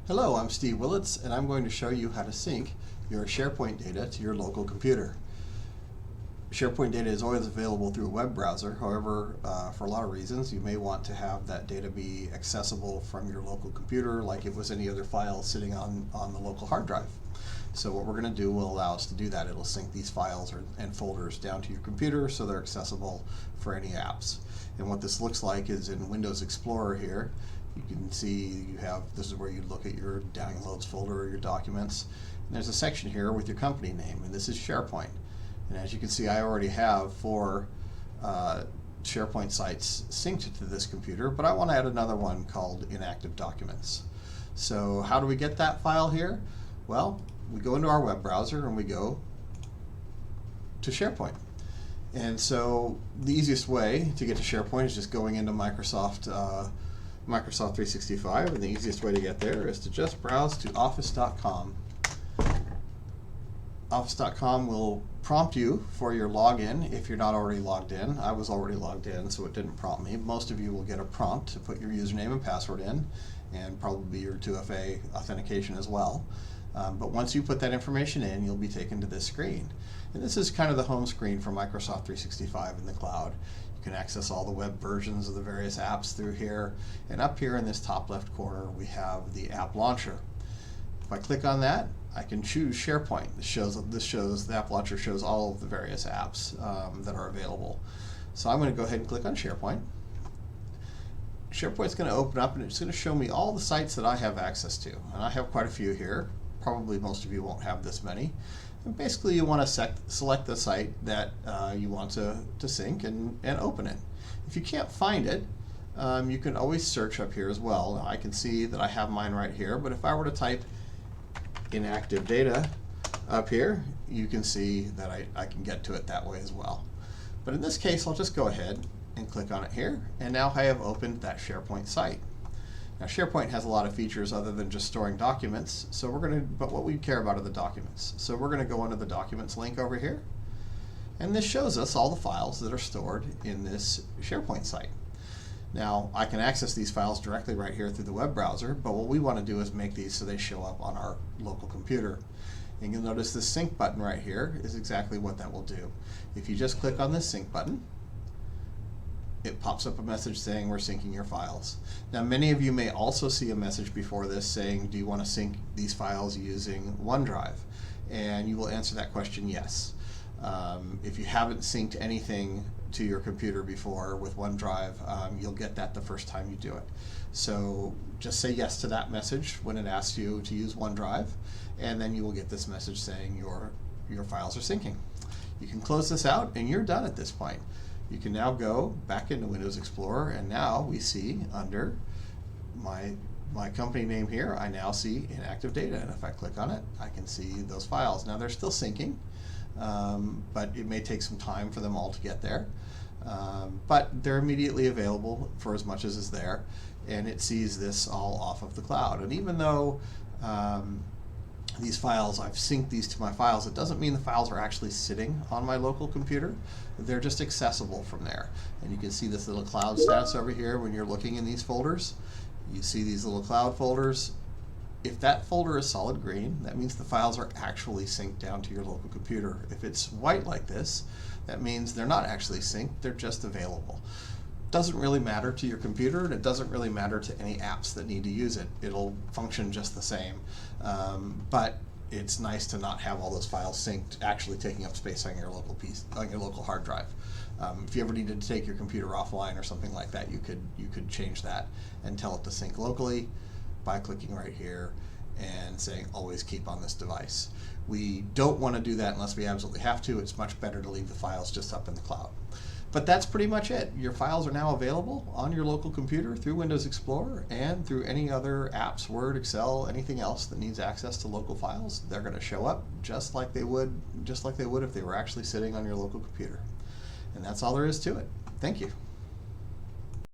Hello, I'm Steve Willits, and I'm going to show you how to sync your SharePoint data to your local computer. SharePoint data is always available through a web browser. However, for a lot of reasons, you may want to have that data be accessible from your local computer like it was any other file sitting on the local hard drive. So what we're going to do will allow us to do that. It'll sync these files and folders down to your computer so they're accessible for any apps. And what this looks like is in Windows Explorer here. You can see this is where you look at your downloads folder or your documents. And there's a section here with your company name, and this is SharePoint. And as you can see, I already have 4 SharePoint sites synced to this computer, but I want to add another one called inactive documents. So how do we get that file here? Well, we go into our web browser and we go to SharePoint. And so the easiest way to get to SharePoint is just going into Microsoft 365, and the easiest way to get there is to just browse to office.com. Office.com will prompt you for your login if you're not already logged in. I was already logged in, so it didn't prompt me. Most of you will get a prompt to put your username and password in, and probably your 2FA authentication as well. But once you put that information in, you'll be taken to this screen. And this is kind of the home screen for Microsoft 365 in the cloud. You can access all the web versions of the various apps through here. And up here in this top left corner, we have the app launcher. If I click on that, I can choose SharePoint. The app launcher shows all of the various apps that are available. So I'm going to go ahead and click on SharePoint. SharePoint's going to open up and it's going to show me all the sites that I have access to. And I have quite a few here. Probably most of you won't have this many. And basically you want to select the site that you want to sync and open it. If you can't find it, you can always search up here as well. Now, I can see that I have mine right here, but if I were to type inactive data up here, you can see that I can get to it that way as well. But in this case, I'll just go ahead and click on it here, and now I have opened that SharePoint site. Now SharePoint has a lot of features other than just storing documents, but what we care about are the documents. So we're going to go into the documents link over here, and this shows us all the files that are stored in this SharePoint site. Now I can access these files directly right here through the web browser, but what we want to do is make these so they show up on our local computer. And you'll notice this sync button right here is exactly what that will do. If you just click on this sync button, it pops up a message saying we're syncing your files. Now many of you may also see a message before this saying, do you want to sync these files using OneDrive? And you will answer that question yes. If you haven't synced anything to your computer before with OneDrive, you'll get that the first time you do it. So just say yes to that message when it asks you to use OneDrive, and then you will get this message saying your files are syncing. You can close this out and you're done at this point. You can now go back into Windows Explorer, and now we see under my company name here, I now see inactive data, and if I click on it, I can see those files. Now they're still syncing, but it may take some time for them all to get there. But they're immediately available for as much as is there, and it sees this all off of the cloud. And even though these files, I've synced these to my files, it doesn't mean the files are actually sitting on my local computer. They're just accessible from there. And you can see this little cloud status over here when you're looking in these folders. You see these little cloud folders. If that folder is solid green, that means the files are actually synced down to your local computer. If it's white like this, that means they're not actually synced, they're just available. Doesn't really matter to your computer, and it doesn't really matter to any apps that need to use it. It'll function just the same. But it's nice to not have all those files synced, actually taking up space on your local hard drive. If you ever needed to take your computer offline or something like that, you could change that and tell it to sync locally by clicking right here and saying always keep on this device. We don't want to do that unless we absolutely have to. It's much better to leave the files just up in the cloud. But that's pretty much it. Your files are now available on your local computer through Windows Explorer and through any other apps, Word, Excel, anything else that needs access to local files. They're going to show up just like they would if they were actually sitting on your local computer. And that's all there is to it. Thank you.